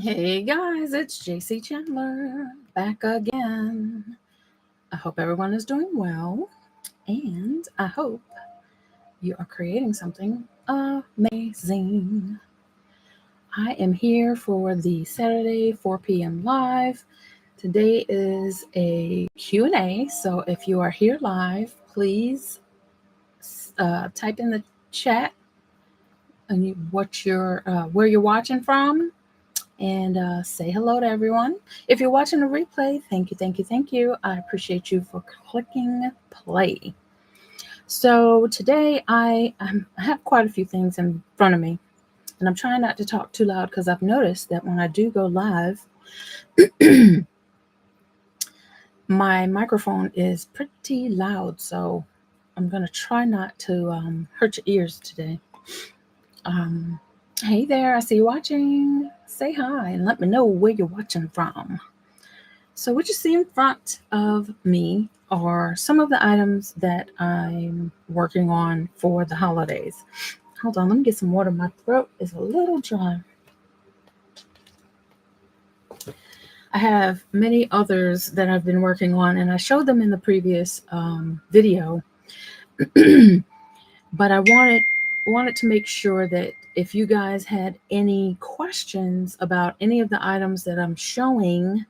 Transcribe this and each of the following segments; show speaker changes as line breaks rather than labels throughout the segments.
Hey guys, it's JC Chandler back again. I hope everyone is doing well, and I hope you are creating something amazing. I am here for the Saturday 4 p.m. live. Today is a Q&A, so if you are here live, please type in the chat and where you're watching from, and say hello to everyone. If you're watching the replay, thank you, thank you, thank you. I appreciate you for clicking play. So today I have quite a few things in front of me, and I'm trying not to talk too loud because I've noticed that when I do go live, my microphone is pretty loud. So I'm going to try not to hurt your ears today. Um, hey there, I see you watching. Say hi and let me know where you're watching from. So what you see in front of me are some of the items that I'm working on for the holidays. Hold on, let me get some water. My throat is a little dry. I have many others that I've been working on, and I showed them in the previous video. But I wanted to make sure that if you guys had any questions about any of the items that I'm showing,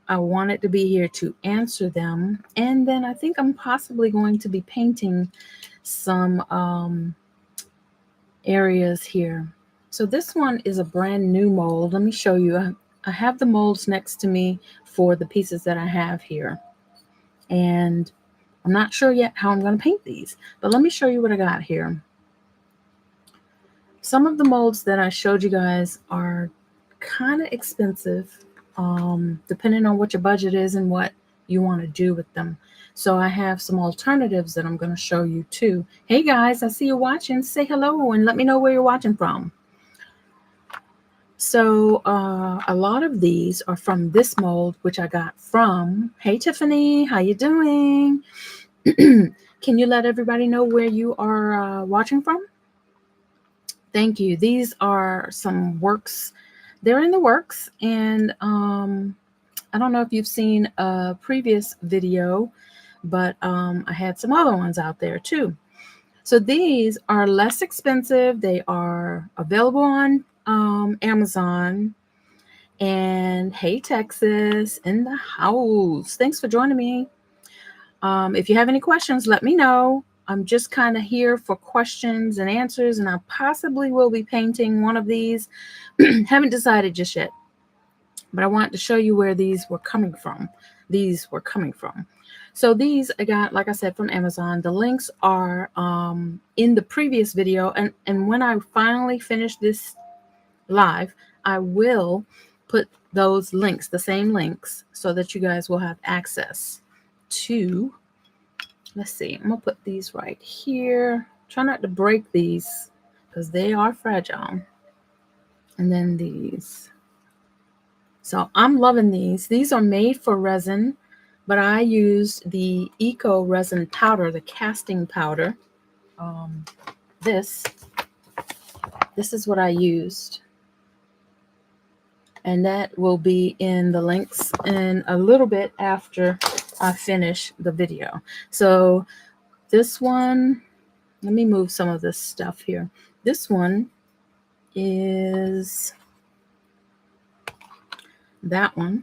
I wanted to be here to answer them. And then I think I'm possibly going to be painting some areas here. So this one is a brand new mold. Let me show you. I have the molds next to me for the pieces that I have here. And I'm not sure yet how I'm going to paint these, but let me show you what I got here. Some of the molds that I showed you guys are kind of expensive, depending on what your budget is and what you want to do with them. So I have some alternatives that I'm going to show you too. Hey guys, I see you watching. Say hello and let me know where you're watching from. So a lot of these are from this mold, which I got from, hey Tiffany, how you doing? Can you let everybody know where you are watching from? Thank you. These are some works. They're in the works, and I don't know if you've seen a previous video, but I had some other ones out there too. So these are less expensive. They are available on Amazon. And hey, Texas in the house. Thanks for joining me. If you have any questions, let me know. I'm just kind of here for questions and answers, and I possibly will be painting one of these. Haven't decided just yet, but I wanted to show you where these were coming from. So these I got, like I said, from Amazon. The links are in the previous video, and when I finally finish this live, I will put those links, the same links, so that you guys will have access to. Let's see, I'm gonna put these right here. Try not to break these because they are fragile. And then these. So I'm loving these. These are made for resin, but I used the Eco Resin powder, the casting powder. This is what I used. And that will be in the links in a little bit after I finish the video. So this one, let me move some of this stuff here. This one is that one,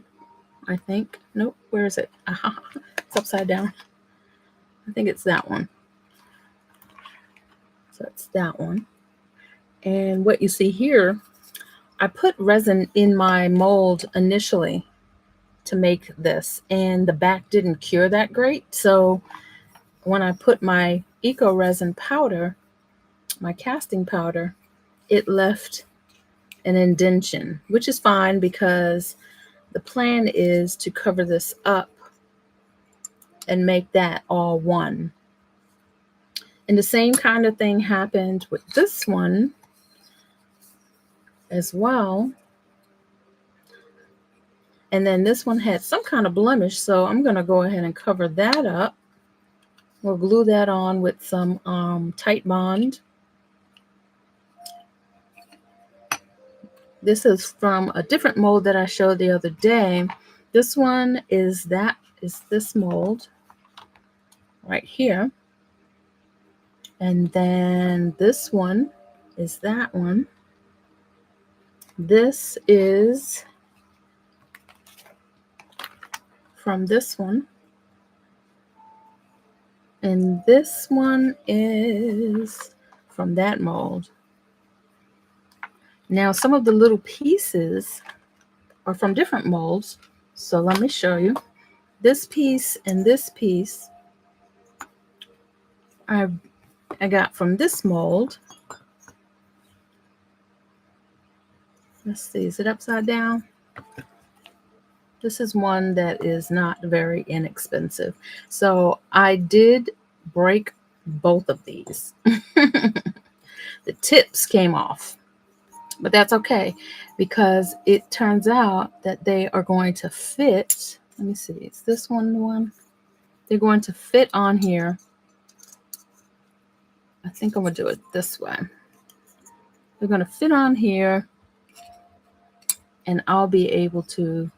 I think. Nope, where is it? It's upside down. I think it's that one. So it's that one. And what you see here, I put resin in my mold initially to make this, and the back didn't cure that great. So when I put my Eco Resin powder, my casting powder, it left an indentation, which is fine because the plan is to cover this up and make that all one. And the same kind of thing happened with this one as well. And then this one had some kind of blemish, so I'm going to go ahead and cover that up. We'll glue that on with some Tight Bond. This is from a different mold that I showed the other day. This one is this mold right here. And then this one is that one. This is from this one. And this one is from that mold. Now, some of the little pieces are from different molds. So let me show you. This piece and this piece I got from this mold. Let's see, is it upside down? This is one that is not very inexpensive. So I did break both of these. The tips came off, but that's okay because it turns out that they are going to fit. Let me see, is this one the one? They're going to fit on here. I think I'm gonna do it this way. They're gonna fit on here and I'll be able to,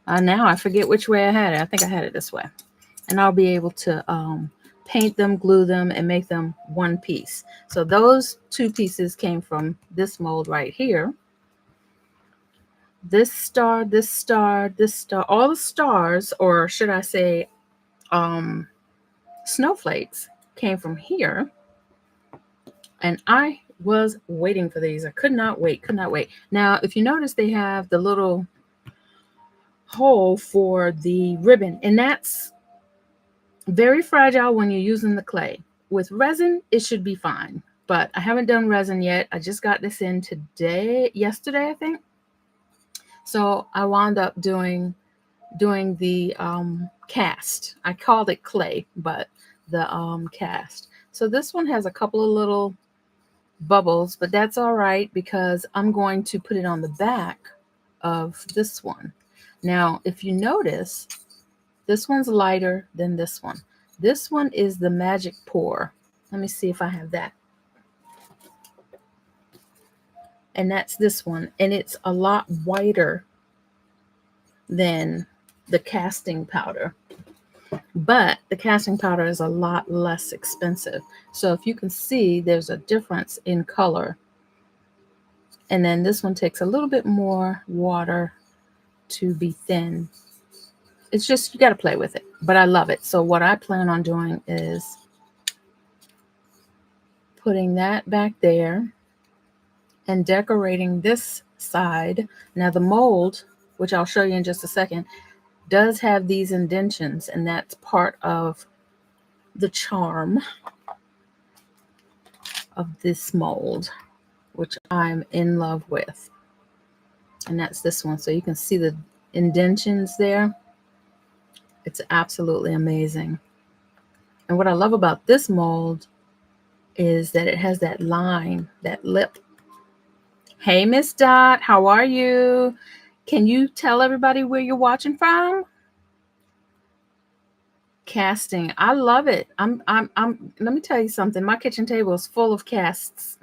now I forget which way I had it. I think I had it this way. And I'll be able to paint them, glue them, and make them one piece. So those two pieces came from this mold right here. This star, this star, this star, all the stars, or should I say snowflakes, came from here. And I was waiting for these. I could not wait. Now, if you notice, they have the little hole for the ribbon, and that's very fragile when you're using the clay. With resin, it should be fine, but I haven't done resin yet. I just got this in yesterday, I think. So I wound up doing the cast. I called it clay, but the cast. So this one has a couple of little bubbles, but that's all right because I'm going to put it on the back of this one. Now, if you notice, this one's lighter than this one. This one is the magic pour. Let me see if I have that. And that's this one. And it's a lot whiter than the casting powder. But the casting powder is a lot less expensive. So if you can see, there's a difference in color. And then this one takes a little bit more water to be thin. It's just, you got to play with it, but I love it. So what I plan on doing is putting that back there and decorating this side. Now the mold, which I'll show you in just a second, does have these indentions, and that's part of the charm of this mold, which I'm in love with. And that's this one. So you can see the indentions there. It's absolutely amazing. And what I love about this mold is that it has that line, that lip. Hey, Miss Dot, how are you? Can you tell everybody where you're watching from? Casting. I love it. Let me tell you something. My kitchen table is full of casts,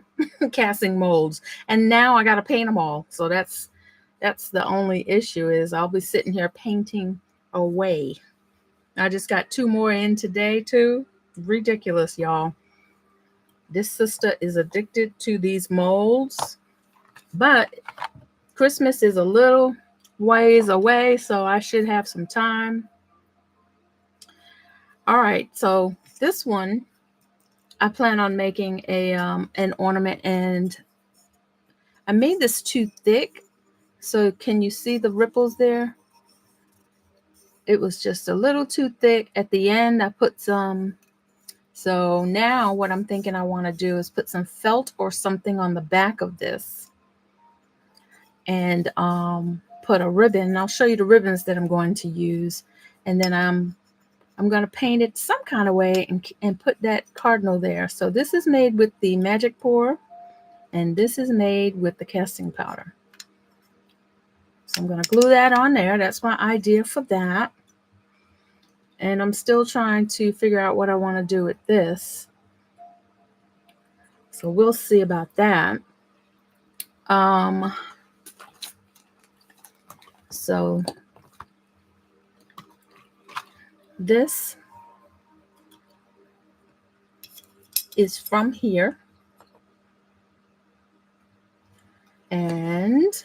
casting molds. And now I got to paint them all. So that's the only issue is I'll be sitting here painting away. I just got 2 more in today too. Ridiculous, y'all. This sister is addicted to these molds, but Christmas is a little ways away, so I should have some time. All right, so this one, I plan on making an ornament, and I made this too thick. So can you see the ripples there? It was just a little too thick. At the end, I put some. So now what I'm thinking I want to do is put some felt or something on the back of this and put a ribbon. I'll show you the ribbons that I'm going to use. And then I'm going to paint it some kind of way and put that cardinal there. So this is made with the magic pour, and this is made with the casting powder. So I'm going to glue that on there. That's my idea for that. And I'm still trying to figure out what I want to do with this. So we'll see about that. So this is from here, and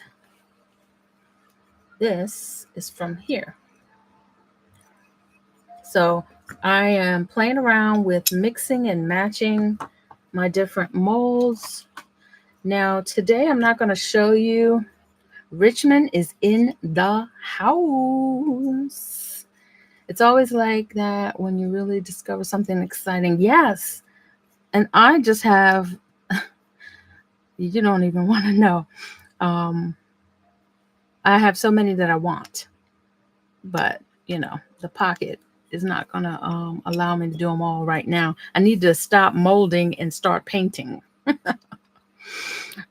this is from here. So I am playing around with mixing and matching my different molds. Now today I'm not going to show you. Richmond is in the house. It's always like that when you really discover something exciting. Yes. And I just have, you don't even want to know. I have so many that I want, but you know, the pocket is not going to allow me to do them all right now. I need to stop molding and start painting.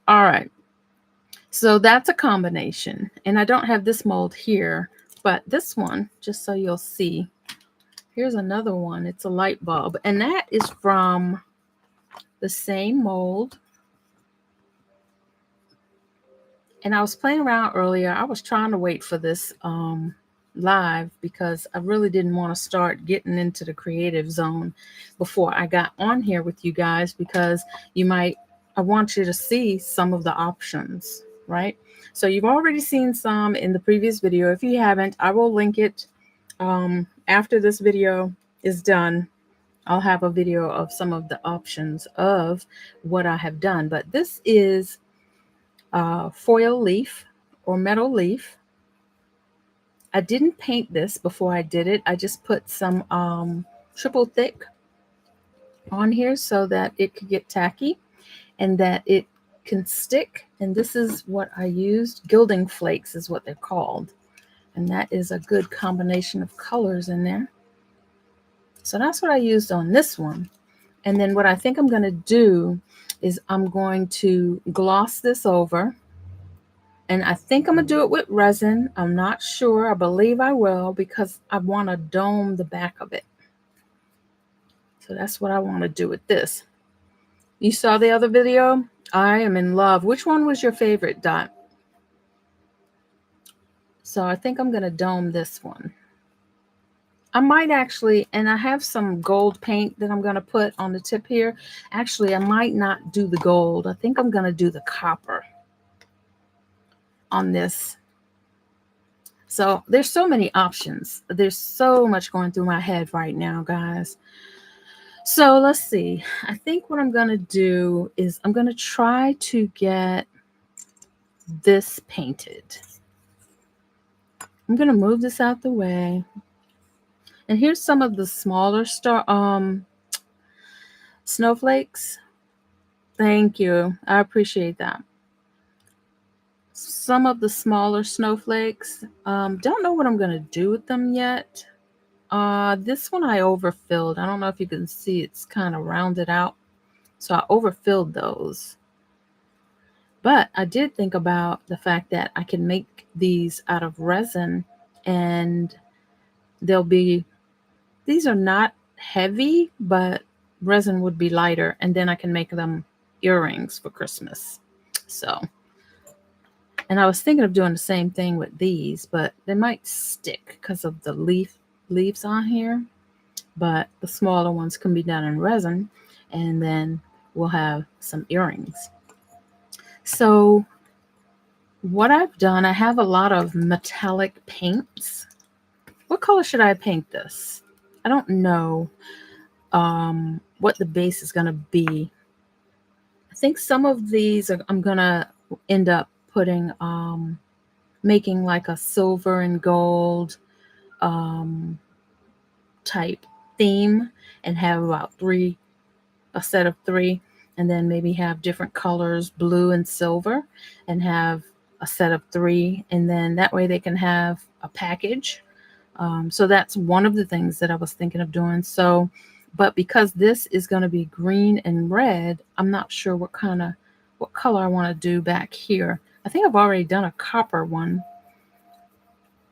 All right. So that's a combination. And I don't have this mold here, but this one, just so you'll see, here's another one. It's a light bulb. And that is from the same mold. And I was playing around earlier. I was trying to wait for this live because I really didn't want to start getting into the creative zone before I got on here with you guys, because I want you to see some of the options, right? So you've already seen some in the previous video. If you haven't, I will link it after this video is done. I'll have a video of some of the options of what I have done. But this is foil leaf or metal leaf. I didn't paint this before I did it. I just put some triple thick on here so that it could get tacky and that it can stick. And this is what I used. Gilding flakes is what they're called. And that is a good combination of colors in there. So that's what I used on this one. And then what I think I'm going to do is I'm going to gloss this over. And I think I'm going to do it with resin. I'm not sure. I believe I will, because I want to dome the back of it. So that's what I want to do with this. You saw the other video? I am in love. Which one was your favorite, Dot? So I think I'm going to dome this one. I might actually, and I have some gold paint that I'm going to put on the tip here. Actually, I might not do the gold. I think I'm going to do the copper on this. So there's so many options. There's so much going through my head right now, guys. So let's see. I think what I'm going to do is I'm going to try to get this painted. I'm going to move this out the way. And here's some of the smaller snowflakes. Thank you. I appreciate that. Some of the smaller snowflakes. Don't know what I'm going to do with them yet. This one I overfilled. I don't know if you can see, it's kind of rounded out. So I overfilled those. But I did think about the fact that I can make these out of resin, and these are not heavy, but resin would be lighter, and then I can make them earrings for Christmas. So, and I was thinking of doing the same thing with these, but they might stick because of the leaves on here. But the smaller ones can be done in resin, and then we'll have some earrings. So what I've done, I have a lot of metallic paints. What color should I paint this? I don't know what the base is going to be. I think some of these I'm going to end up putting, making like a silver and gold type theme, and have about a set of 3, and then maybe have different colors, blue and silver, and have a set of 3, and then that way they can have a package. So that's one of the things that I was thinking of doing. So, but because this is going to be green and red, I'm not sure what color I want to do back here. I think I've already done a copper one.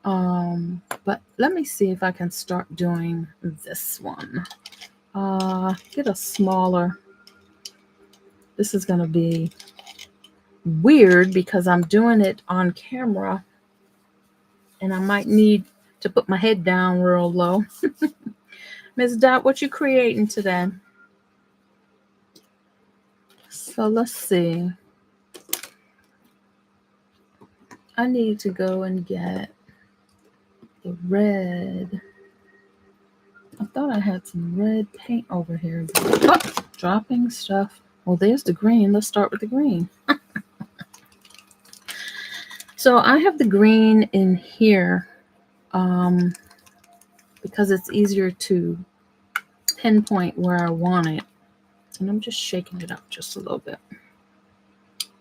But let me see if I can start doing this one. Get a smaller. This is going to be weird because I'm doing it on camera. And I might need to put my head down real low. Ms. Dot, what you creating today? So let's see. I need to go and get the red. I thought I had some red paint over here. Oh, dropping stuff. Well, there's the green. Let's start with the green. So I have the green in here because it's easier to pinpoint where I want it. And I'm just shaking it up just a little bit.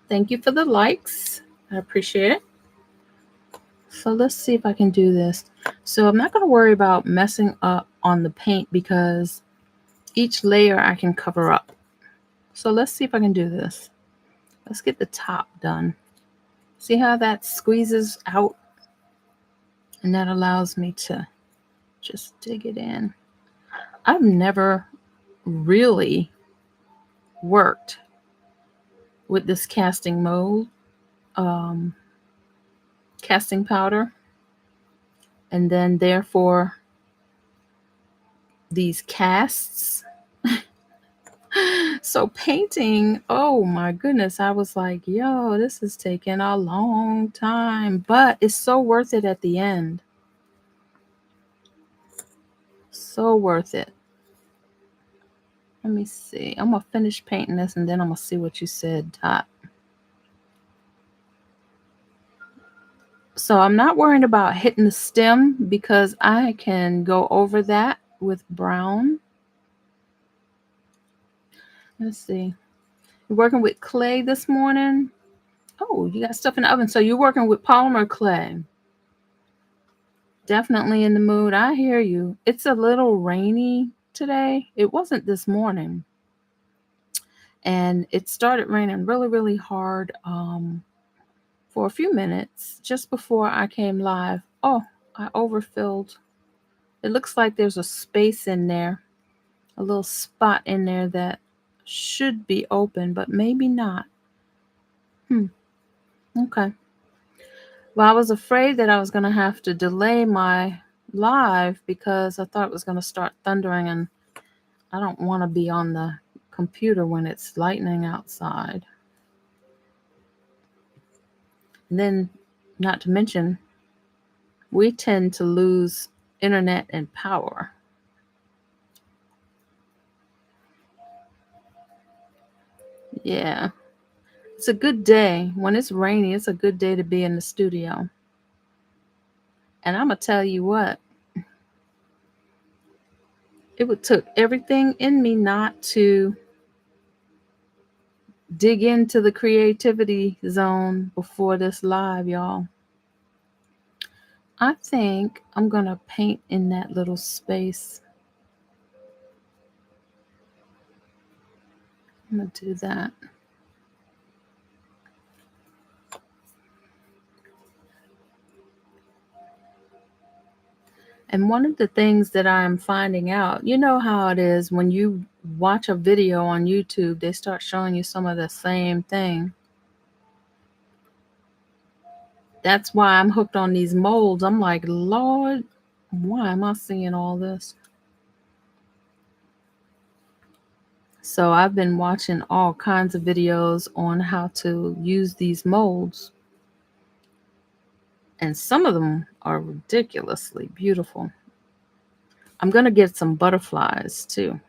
Thank you for the likes. I appreciate it. So let's see if I can do this. So I'm not going to worry about messing up on the paint because each layer I can cover up. So let's see if I can do this. Let's get the top done. See how that squeezes out? And that allows me to just dig it in. I've never really worked with this casting mold, casting powder, and then therefore these casts. So painting, oh my goodness, I was like, yo, this is taking a long time, but it's so worth it at the end. So worth it. Let me see. I'm going to finish painting this and then I'm going to see what you said, Dot. So I'm not worried about hitting the stem because I can go over that with brown. Let's see. You're working with clay this morning? Oh, you got stuff in the oven. So you're working with polymer clay. Definitely in the mood. I hear you. It's a little rainy today. It wasn't this morning. And it started raining really, really hard for a few minutes just before I came live. Oh, I overfilled. It looks like there's a space in there, a little spot in there that should be open, but maybe not. Okay. Well, I was afraid that I was going to have to delay my live because I thought it was going to start thundering, and I don't want to be on the computer when it's lightning outside. And then, not to mention, we tend to lose internet and power. Yeah. It's a good day. When it's rainy, it's a good day to be in the studio. And I'm going to tell you what, it took everything in me not to dig into the creativity zone before this live, y'all. I think I'm going to paint in that little space. I'm going to do that. And one of the things that I'm finding out, you know how it is when you watch a video on YouTube, they start showing you some of the same thing. That's why I'm hooked on these molds. I'm like, Lord, why am I seeing all this? So I've been watching all kinds of videos on how to use these molds. And some of them are ridiculously beautiful. I'm going to get some butterflies too.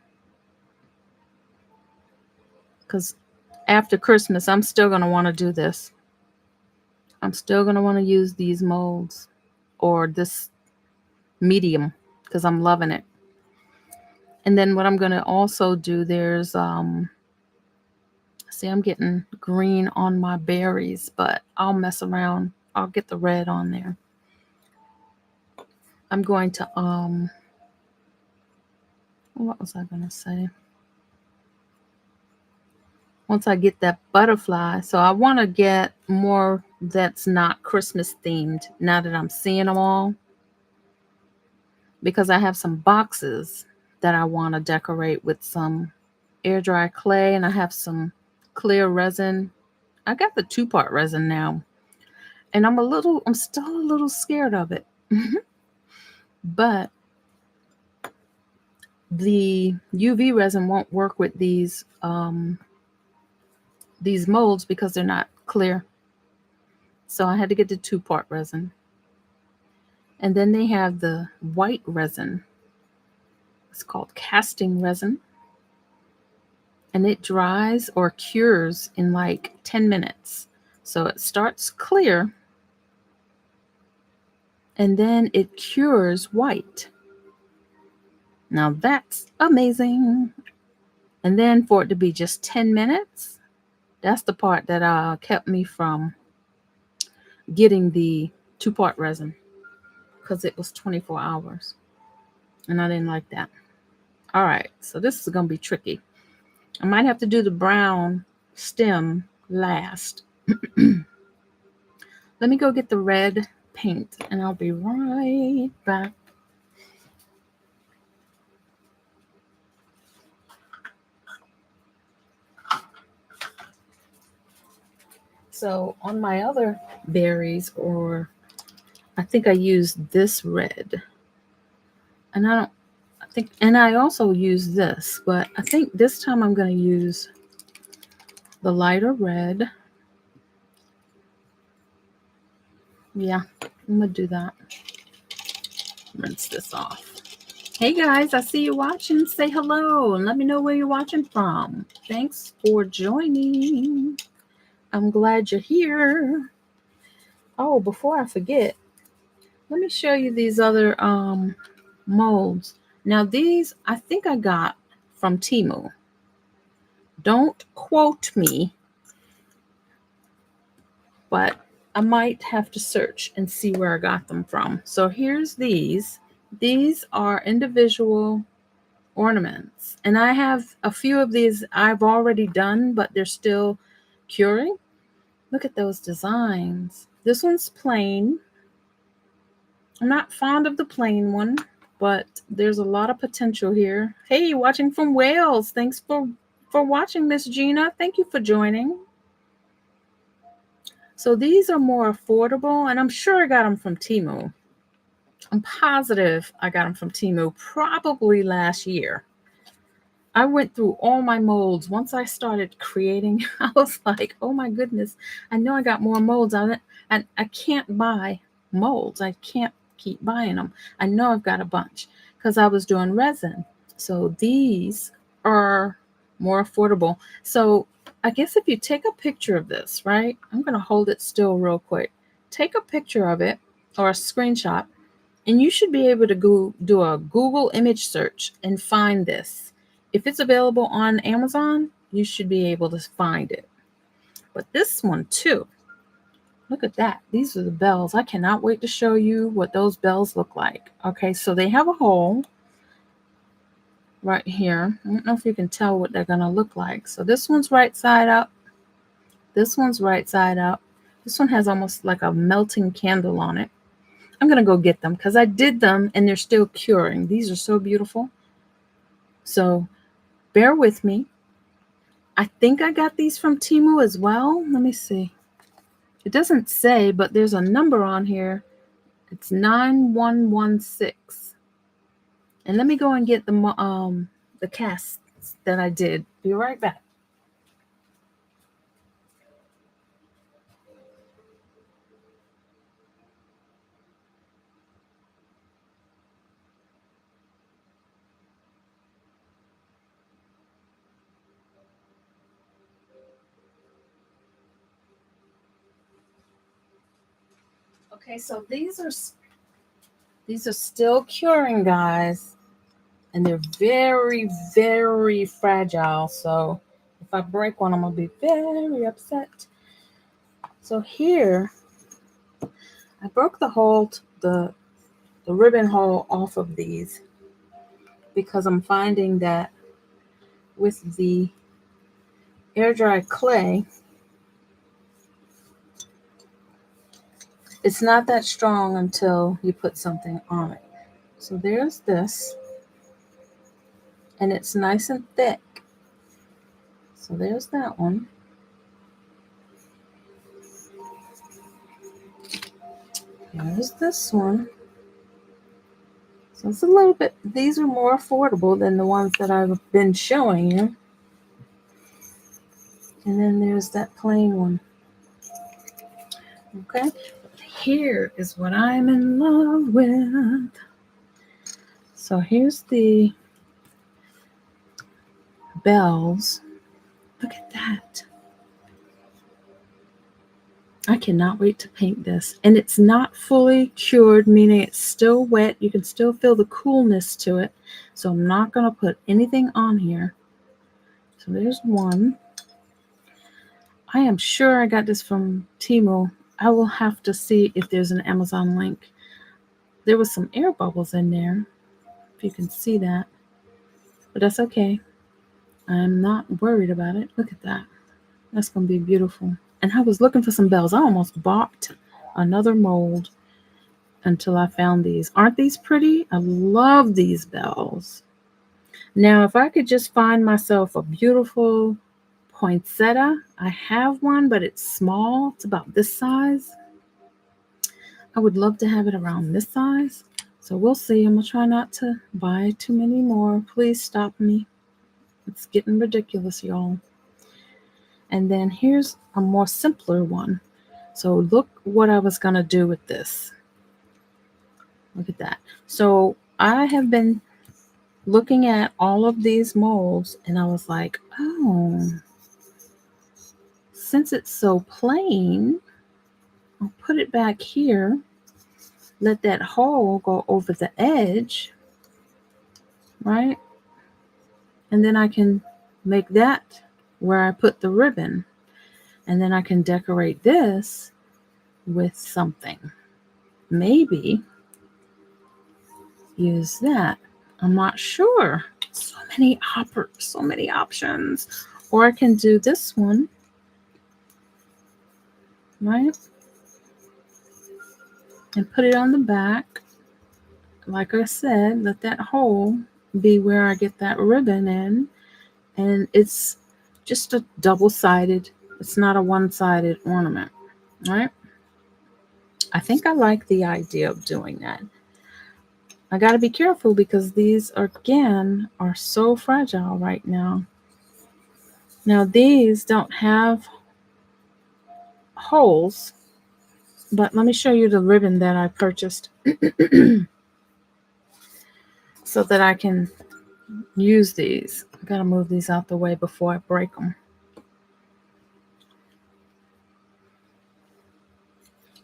Because after Christmas, I'm still going to want to do this. I'm still going to want to use these molds or this medium because I'm loving it. And then what I'm going to also do, there's, see, I'm getting green on my berries, but I'll mess around. I'll get the red on there. I'm going to, what was I going to say? Once I get that butterfly, so I want to get more that's not Christmas themed now that I'm seeing them all. Because I have some boxes that I want to decorate with some air dry clay, and I have some clear resin. I got the 2-part resin now. And I'm still a little scared of it. But the UV resin won't work with these molds because they're not clear. So I had to get the 2-part resin. And then they have the white resin. It's called casting resin. And it dries or cures in like 10 minutes. So it starts clear and then it cures white. Now that's amazing. And then for it to be just 10 minutes, that's the part that kept me from getting the 2-part resin, because it was 24 hours. And I didn't like that. All right, so this is going to be tricky. I might have to do the brown stem last. Let me go get the red paint and I'll be right back. So on my other berries, or I think I used this red, and I also use this, but I think this time I'm going to use the lighter red. Yeah, I'm going to do that. Rinse this off. Hey guys, I see you watching. Say hello and let me know where you're watching from. Thanks for joining. I'm glad you're here. Oh, before I forget, let me show you these other molds. Now these I think I got from Temu. Don't quote me, but I might have to search and see where I got them from. So here's these. These are individual ornaments. And I have a few of these I've already done, but they're still curing. Look at those designs. This one's plain. I'm not fond of the plain one, but there's a lot of potential here. Hey, watching from Wales. Thanks for watching, Miss Gina. Thank you for joining. So these are more affordable, and I'm sure I got them from Temu. I'm positive I got them from Temu probably last year. I went through all my molds. Once I started creating, I was like, oh my goodness, I know I got more molds on it, and I can't buy molds. I can't keep buying them. I know I've got a bunch because I was doing resin. So these are more affordable. So I guess if you take a picture of this, right? I'm going to hold it still real quick. Take a picture of it or a screenshot, and you should be able to go do a Google image search and find this. If it's available on Amazon, you should be able to find it. But this one too, look at that. These are the bells. I cannot wait to show you what those bells look like. Okay, so they have a hole right here. I don't know if you can tell what they're going to look like. So this one's right side up. This one's right side up. This one has almost like a melting candle on it. I'm going to go get them because I did them and they're still curing. These are so beautiful. So bear with me. I think I got these from Temu as well. Let me see. It doesn't say, but there's a number on here. It's 9116. And let me go and get the casts that I did. Be right back. Okay, so these are still curing, guys, and they're very, very fragile. So if I break one, I'm gonna be very upset. So here, I broke the ribbon hole off of these because I'm finding that with the air dry clay, it's not that strong until you put something on it. So there's this, and it's nice and thick. So there's that one. Here's this one. So it's a little bit, these are more affordable than the ones that I've been showing you. And then there's that plain one. Okay, here is what I'm in love with. So here's the bells. Look at that. I cannot wait to paint this. And it's not fully cured, meaning it's still wet. You can still feel the coolness to it. So I'm not going to put anything on here. So there's one. I am sure I got this from Temu. I will have to see if there's an Amazon link. There was some air bubbles in there, if you can see that. But that's okay. I'm not worried about it. Look at that. That's going to be beautiful. And I was looking for some bells. I almost bought another mold until I found these. Aren't these pretty? I love these bells. Now, if I could just find myself a beautiful poinsettia, I have one, but it's small. It's about this size. I would love to have it around this size. So we'll see. I'm going to try not to buy too many more. Please stop me. It's getting ridiculous, y'all. And then here's a more simpler one. So look what I was going to do with this. Look at that. So I have been looking at all of these molds and I was like, oh, since it's so plain, I'll put it back here. Let that hole go over the edge, right? And then I can make that where I put the ribbon. And then I can decorate this with something. Maybe use that. I'm not sure. So many options. Or I can do this one, right? And put it on the back. Like I said, let that hole be where I get that ribbon in. And it's just a double-sided, it's not a one-sided ornament, right? I think I like the idea of doing that. I got to be careful because these, again, are so fragile right now. Now, these don't have holes, but let me show you the ribbon that I purchased so that I can use these. I got to move these out the way before I break them.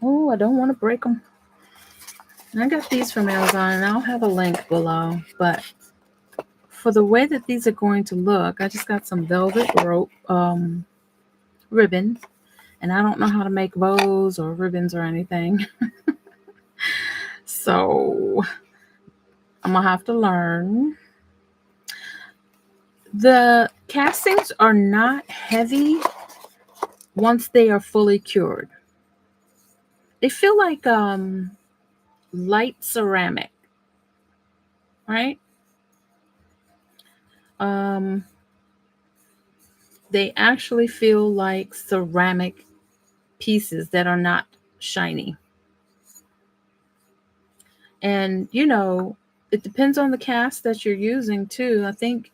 Oh, I don't want to break them. I got these from Amazon, and I'll have a link below. But for the way that these are going to look, I just got some velvet rope ribbon, and I don't know how to make bows or ribbons or anything. So I'm going to have to learn. The castings are not heavy once they are fully cured. They feel like light ceramic, right? They actually feel like ceramic pieces that are not shiny. And, you know, it depends on the cast that you're using too. I think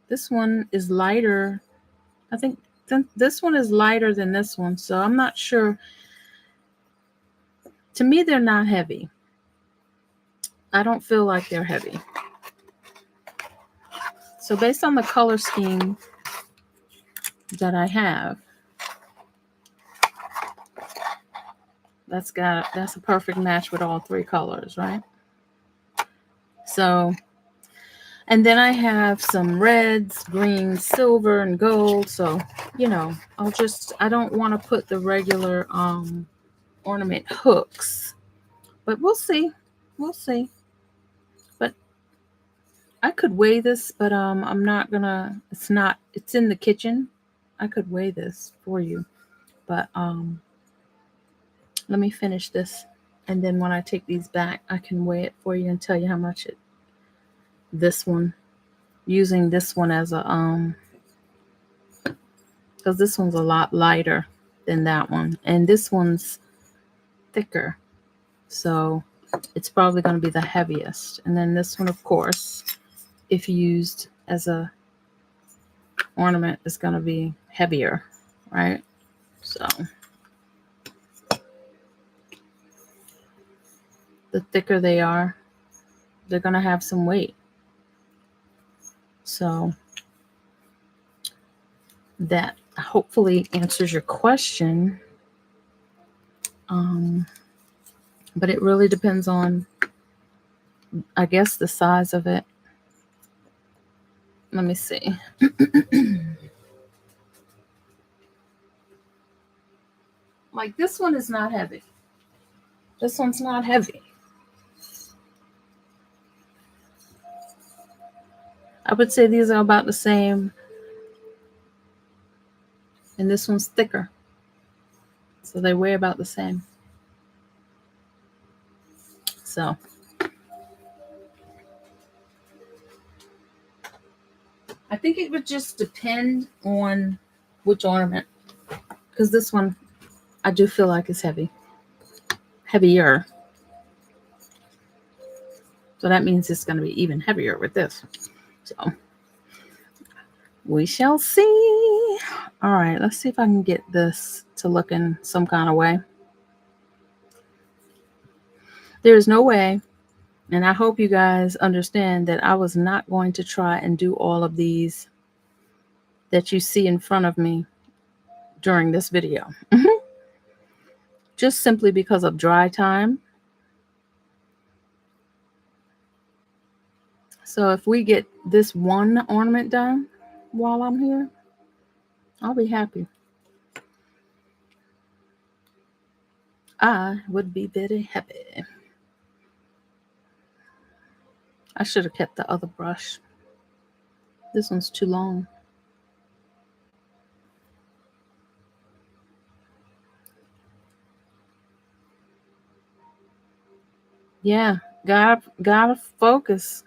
this one is lighter. I think this one is lighter than this one. So I'm not sure. To me, they're not heavy. I don't feel like they're heavy. So based on the color scheme that I have, that's a perfect match with all three colors, right? So, and then I have some reds, greens, silver, and gold. So, you know, I don't want to put the regular ornament hooks, but we'll see. We'll see. But I could weigh this, but I'm not gonna, it's in the kitchen. I could weigh this for you, but let me finish this. And then when I take these back, I can weigh it for you and tell you how much this one, using this one as a, because this one's a lot lighter than that one. And this one's thicker. So it's probably going to be the heaviest. And then this one, of course, if used as a ornament, is going to be heavier, right? So the thicker they are, they're going to have some weight. So that hopefully answers your question. But it really depends on, I guess, the size of it. Let me see. Like this one is not heavy. This one's not heavy. I would say these are about the same. And this one's thicker. So they weigh about the same. So I think it would just depend on which ornament. Because this one, I do feel like it's heavy. Heavier. So that means it's going to be even heavier with this. So we shall see. All right, let's see if I can get this to look in some kind of way. There is no way, and I hope you guys understand that I was not going to try and do all of these that you see in front of me during this video. Just simply because of dry time. So if we get this one ornament done while I'm here, I'll be happy. I would be very happy. I should have kept the other brush. This one's too long. Yeah, gotta focus.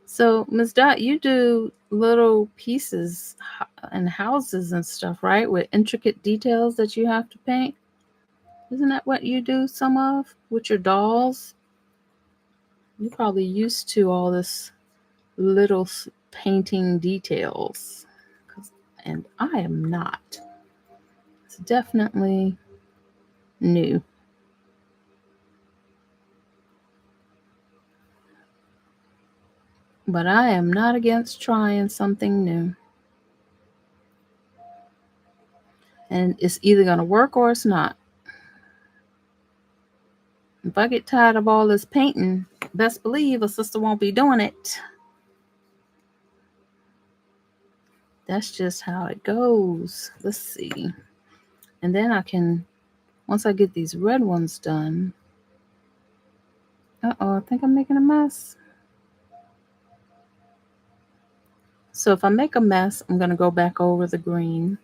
So, Ms. Dot, you do little pieces and houses and stuff, right? With intricate details that you have to paint. Isn't that what you do some of with your dolls? You're probably used to all this little painting details. And I am not. It's definitely new. But I am not against trying something new. And it's either going to work or it's not. If I get tired of all this painting, best believe a sister won't be doing it. That's just how it goes. Let's see. And then I can, once I get these red ones done. Uh-oh, I think I'm making a mess. So if I make a mess, I'm going to go back over the green.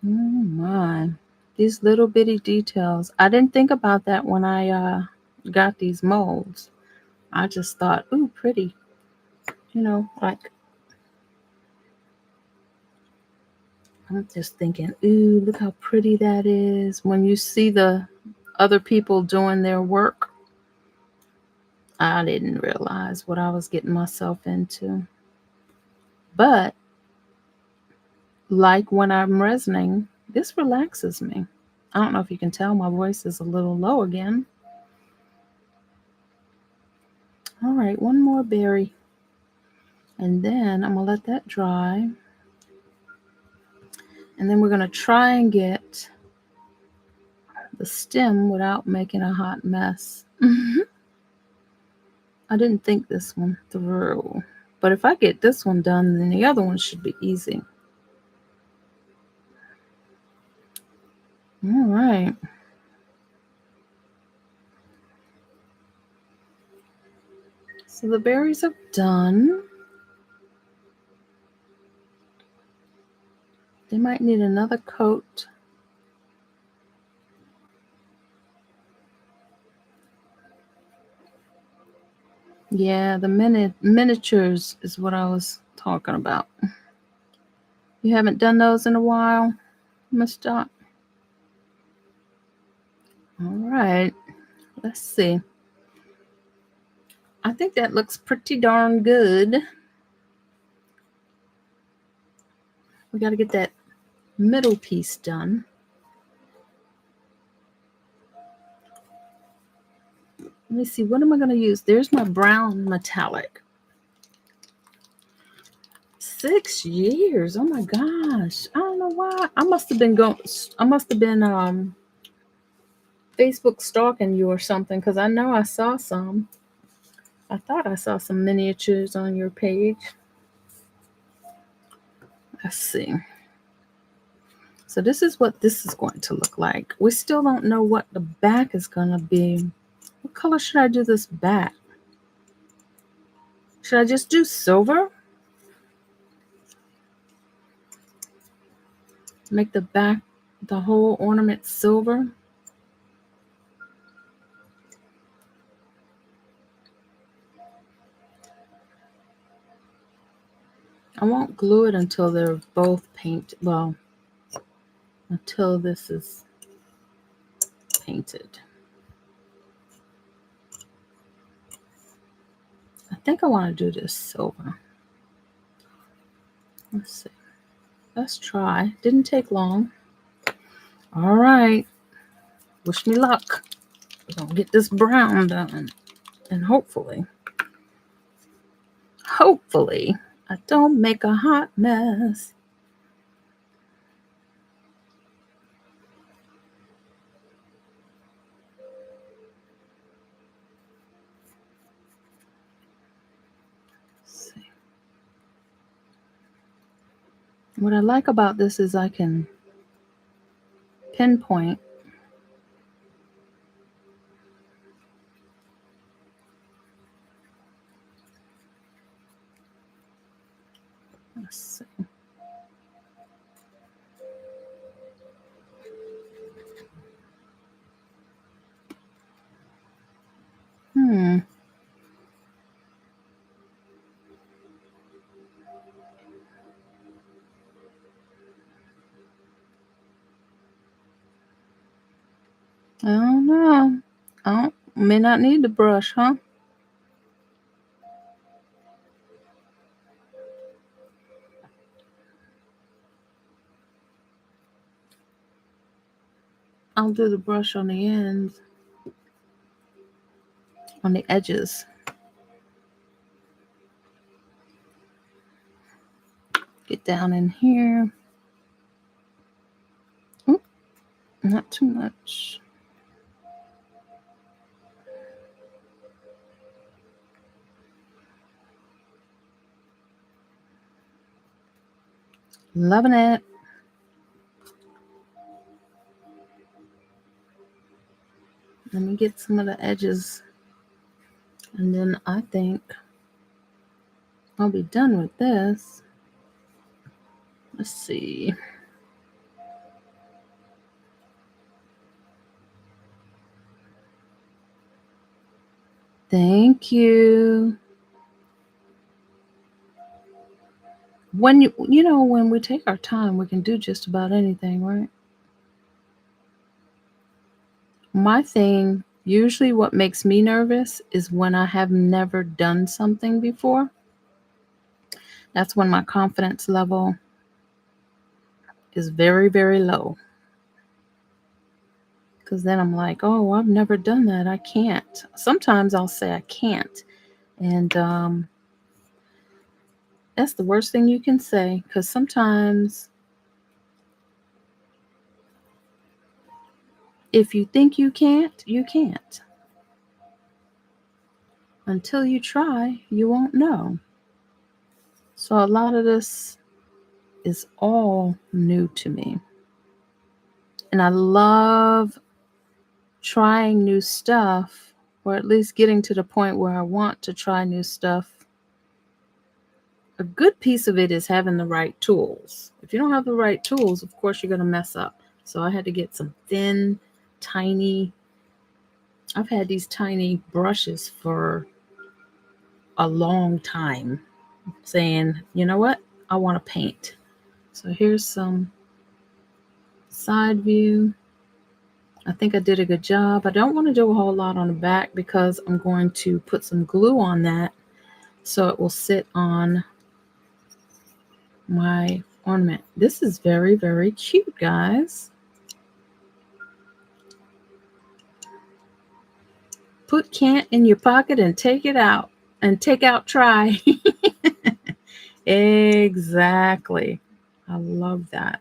Oh my. These little bitty details. I didn't think about that when I got these molds. I just thought, ooh, pretty. You know, like, I'm just thinking, ooh, look how pretty that is. When you see the other people doing their work, I didn't realize what I was getting myself into. But like when I'm resonating, this relaxes me. I don't know if you can tell my voice is a little low again. All right, one more berry. And then I'm going to let that dry. And then we're going to try and get the stem without making a hot mess. I didn't think this one through. But if I get this one done, then the other one should be easy. All right. So the berries are done. They might need another coat. Yeah, the miniatures is what I was talking about. You haven't done those in a while, Miss Dot? All right. Let's see. I think that looks pretty darn good. We got to get that middle piece done. Let me see. What am I going to use? There's my brown metallic. 6 years. Oh my gosh. I don't know why. I must have been Facebook stalking you or something, because I know I saw some. I thought I saw some miniatures on your page. Let's see. So this is what this is going to look like. We still don't know what the back is going to be. What color should I do this back? Should I just do silver? Make the back, the whole ornament silver? I won't glue it until they're both painted. Well, until this is painted. I think I want to do this silver. Let's see. Let's try. Didn't take long. All right. Wish me luck. We're going to get this brown done. And hopefully, I don't make a hot mess. What I like about this is I can pinpoint. Let's see. I don't know. May not need the brush, huh? I'll do the brush on the ends, on the edges. Get down in here. Oop, not too much. Loving it. Let me get some of the edges, and then I think I'll be done with this. Let's see. Thank you. When when we take our time, we can do just about anything, right? My thing, usually what makes me nervous is when I have never done something before. That's when my confidence level is very, very low. Because then I'm like, oh, I've never done that. I can't. Sometimes I'll say I can't. And that's the worst thing you can say. Because sometimes if you think you can't, you can't. Until you try, you won't know. So a lot of this is all new to me. And I love trying new stuff, or at least getting to the point where I want to try new stuff. A good piece of it is having the right tools. If you don't have the right tools, of course, you're going to mess up. So I had to get some thin, tiny, I've had these tiny brushes for a long time saying, you know what, I want to paint. So here's some side view. I think I did a good job. I don't want to do a whole lot on the back because I'm going to put some glue on that so it will sit on my ornament. This is very, very cute, guys. Put can't in your pocket and take it out. And take out try. Exactly. I love that.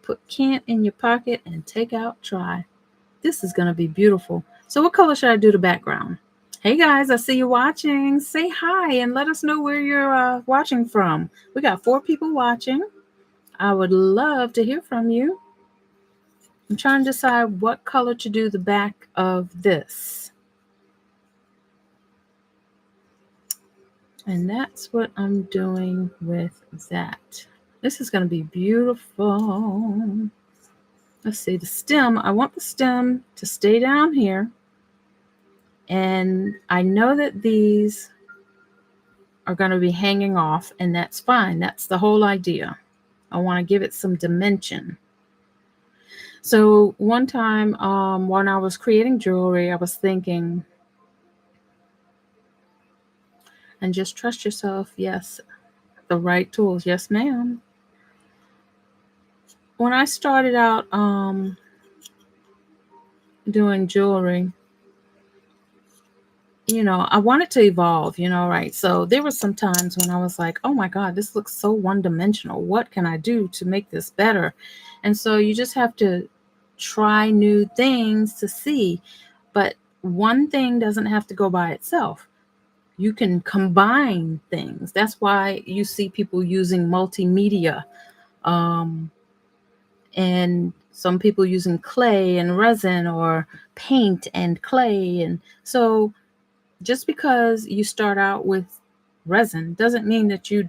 Put can't in your pocket and take out try. This is going to be beautiful. So what color should I do the background? Hey guys, I see you watching. Say hi and let us know where you're watching from. We got 4 people watching. I would love to hear from you. I'm trying to decide what color to do the back of this. And that's what I'm doing with that. This is going to be beautiful. Let's see, the stem. I want the stem to stay down here. And I know that these are going to be hanging off, and that's fine. That's the whole idea. I want to give it some dimension. So one time when I was creating jewelry, I was thinking, and just trust yourself. Yes, the right tools. Yes, ma'am. When I started out doing jewelry, I wanted to evolve, right? So there were some times when I was like, oh my God, this looks so one-dimensional. What can I do to make this better? And so you just have to try new things to see. But one thing doesn't have to go by itself. You can combine things. That's why you see people using multimedia. And some people using clay and resin or paint and clay. And so just because you start out with resin doesn't mean that you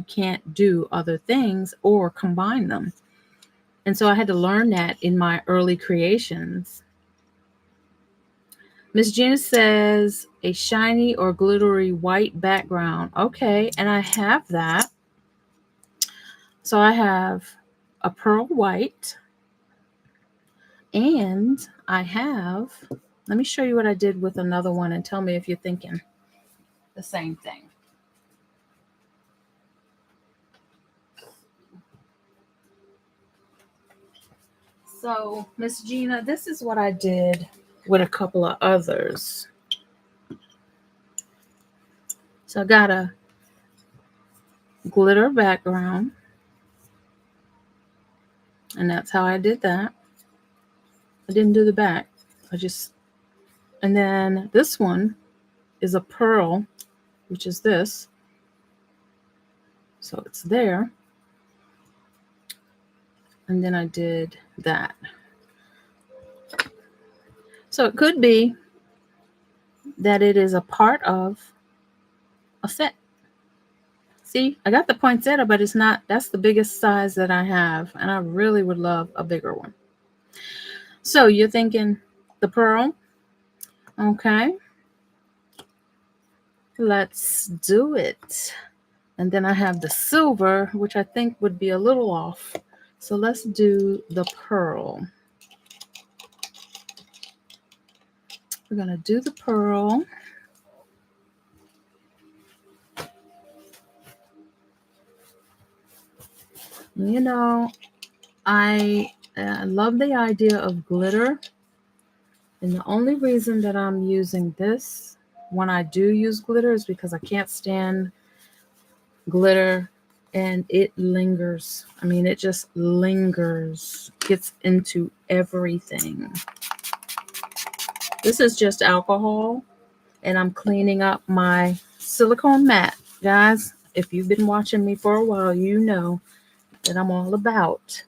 can't do other things or combine them. And so I had to learn that in my early creations. Miss Gina says a shiny or glittery white background. Okay, and I have that. So I have a pearl white, and I have, let me show you what I did with another one and tell me if you're thinking the same thing. So, Miss Gina, this is what I did with a couple of others. So I got a glitter background, and that's how I did that. I didn't do the back. And then this one is a pearl, which is this. So it's there. And then I did that. So it could be that it is a part of a set. See, I got the poinsettia, but it's not, that's the biggest size that I have. And I really would love a bigger one. So you're thinking the pearl. Okay. Let's do it. And then I have the silver, which I think would be a little off. So let's do the pearl. We're going to do the pearl. I love the idea of glitter. And the only reason that I'm using this when I do use glitter is because I can't stand glitter and it lingers. I mean, it just lingers, gets into everything. This is just alcohol, and I'm cleaning up my silicone mat. Guys, if you've been watching me for a while, you know that I'm all about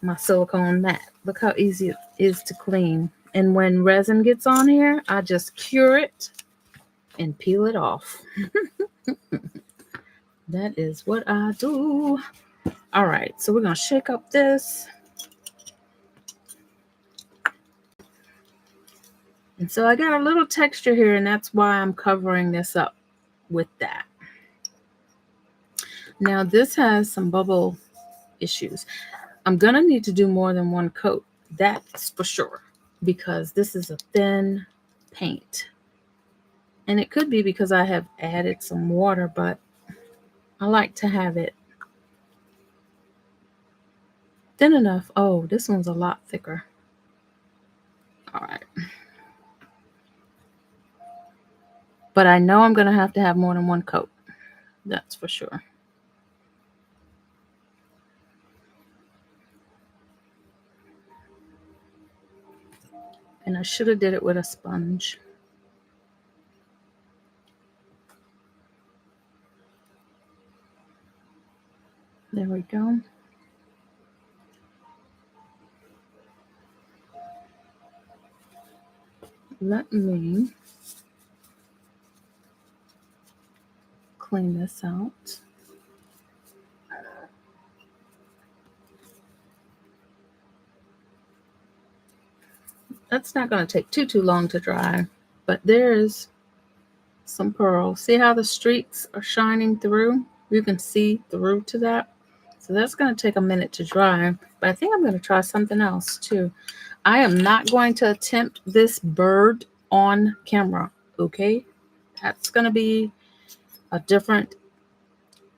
my silicone mat. Look how easy it is to clean. And when resin gets on here, I just cure it and peel it off. That is what I do. All right, so we're going to shake up this. And so I got a little texture here, and that's why I'm covering this up. with that. Now this has some bubble issues. I'm going to need to do more than one coat. That's for sure, because this is a thin paint. And it could be because I have added some water, but I like to have it thin enough. Oh, this one's a lot thicker. All right. But I know I'm going to have more than one coat. That's for sure. And I should have did it with a sponge. There we go. Let me clean this out. That's not going to take too long to dry, but there's some pearl. See how the streaks are shining through? You can see through to that. So that's going to take a minute to dry, but I think I'm going to try something else too. I am not going to attempt this bird on camera, okay? That's going to be a different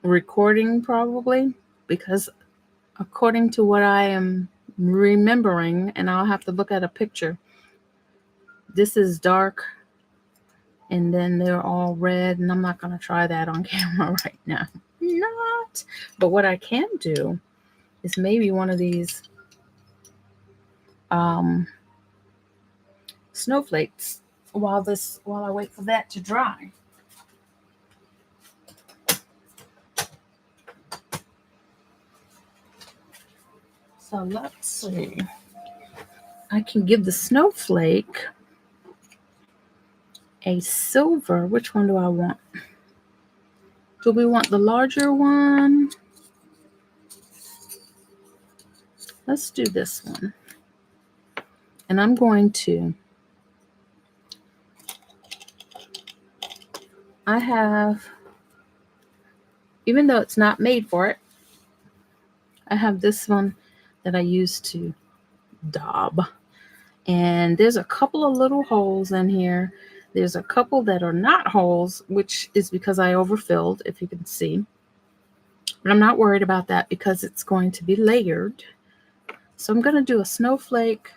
recording probably, because according to what I am remembering, and I'll have to look at a picture, this is dark and then they're all red, and I'm not going to try that on camera right now. Not. But what I can do is maybe one of these snowflakes while I wait for that to dry. So let's see. I can give the snowflake a silver. Which one do I want? Do we want the larger one? Let's do this one. And I'm going to, I have, even though it's not made for it, I have this one that I use to daub. And there's a couple of little holes in here. There's a couple that are not holes, which is because I overfilled, if you can see. But I'm not worried about that because it's going to be layered. So I'm going to do a snowflake.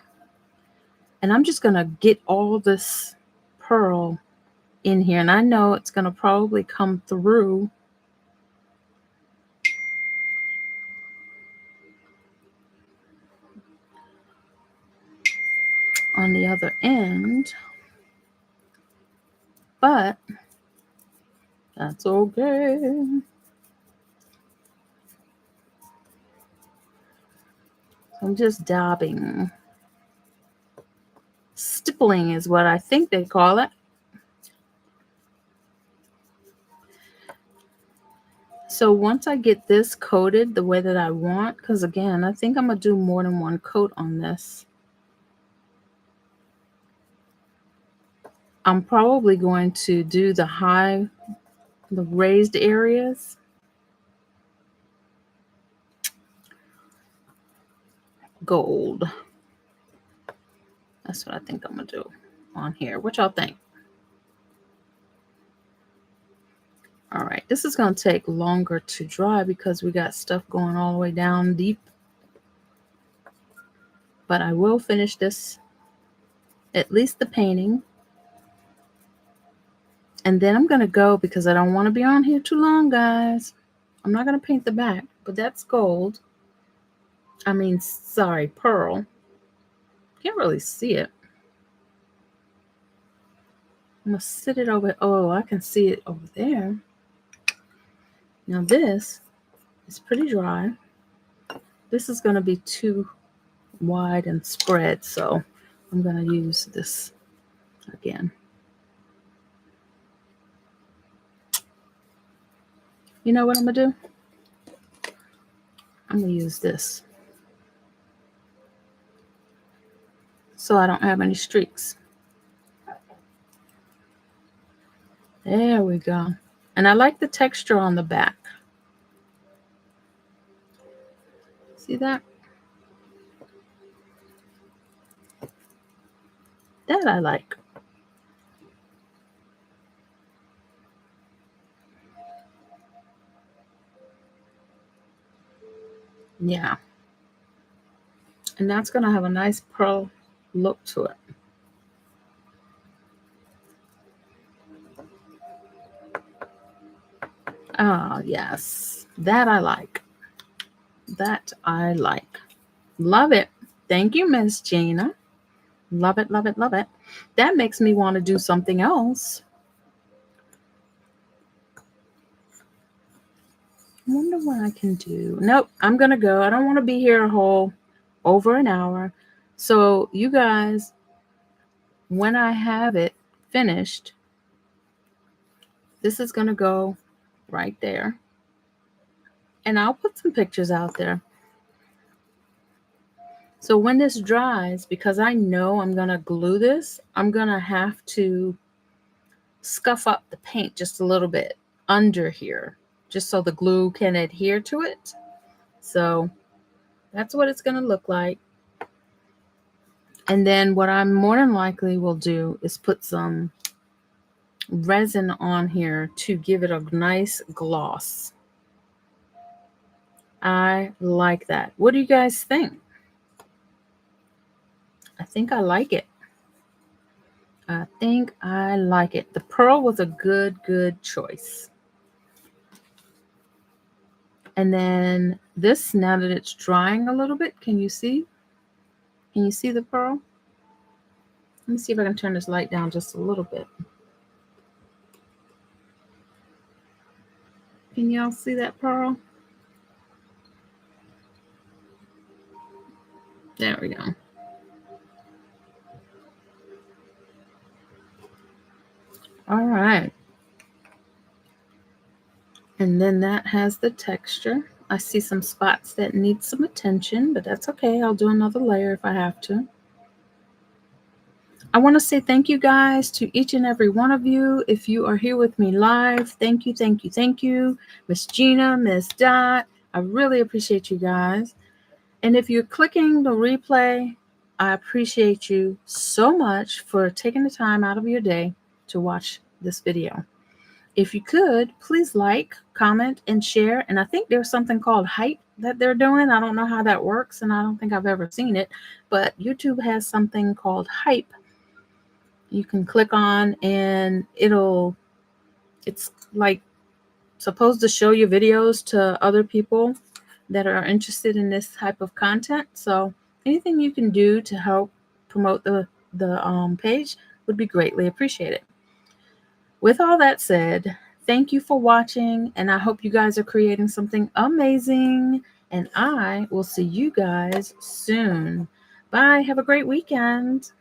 And I'm just going to get all this pearl in here. And I know it's going to probably come through on the other end. But that's okay. I'm just daubing. Stippling is what I think they call it. So once I get this coated the way that I want, because again, I think I'm going to do more than one coat on this. I'm probably going to do the raised areas. Gold. That's what I think I'm going to do on here. What y'all think? All right, this is going to take longer to dry because we got stuff going all the way down deep. But I will finish this, at least the painting. And then I'm going to go, because I don't want to be on here too long, guys. I'm not going to paint the back, but that's gold. I mean, sorry, pearl. Can't really see it. I'm going to sit it over. Oh, I can see it over there. Now this is pretty dry. This is going to be too wide and spread, so I'm going to use this again. You know what I'm going to do? I'm going to use this so I don't have any streaks. There we go. And I like the texture on the back. See that? That I like. Yeah. And that's going to have a nice pearl look to it. Ah, yes. That I like. That I like. Love it. Thank you, Miss Gina. Love it, love it, love it. That makes me want to do something else. I wonder what I can do. Nope, I'm going to go. I don't want to be here a whole over an hour. So you guys, when I have it finished, this is going to go right there. And I'll put some pictures out there. So when this dries, because I know I'm going to glue this, I'm going to have to scuff up the paint just a little bit under here, just so the glue can adhere to it. So that's what it's going to look like. And then what I more than likely will do is put some resin on here to give it a nice gloss. I like that. What do you guys think? I think I like it. I think I like it. The pearl was a good choice. And then this, now that it's drying a little bit, can you see? Can you see the pearl? Let me see if I can turn this light down just a little bit. Can y'all see that pearl? There we go. All right. And then that has the texture. I see some spots that need some attention, but that's okay. I'll do another layer if I have to. I want to say thank you guys to each and every one of you. If you are here with me live, thank you, thank you, thank you. Miss Gina, Miss Dot, I really appreciate you guys. And if you're clicking the replay, I appreciate you so much for taking the time out of your day to watch this video. If you could, please like, comment, and share. And I think there's something called hype that they're doing. I don't know how that works, and I don't think I've ever seen it. But YouTube has something called hype. You can click on, and it's like supposed to show your videos to other people that are interested in this type of content. So anything you can do to help promote the page would be greatly appreciated. With all that said, thank you for watching, and I hope you guys are creating something amazing, and I will see you guys soon. Bye. Have a great weekend.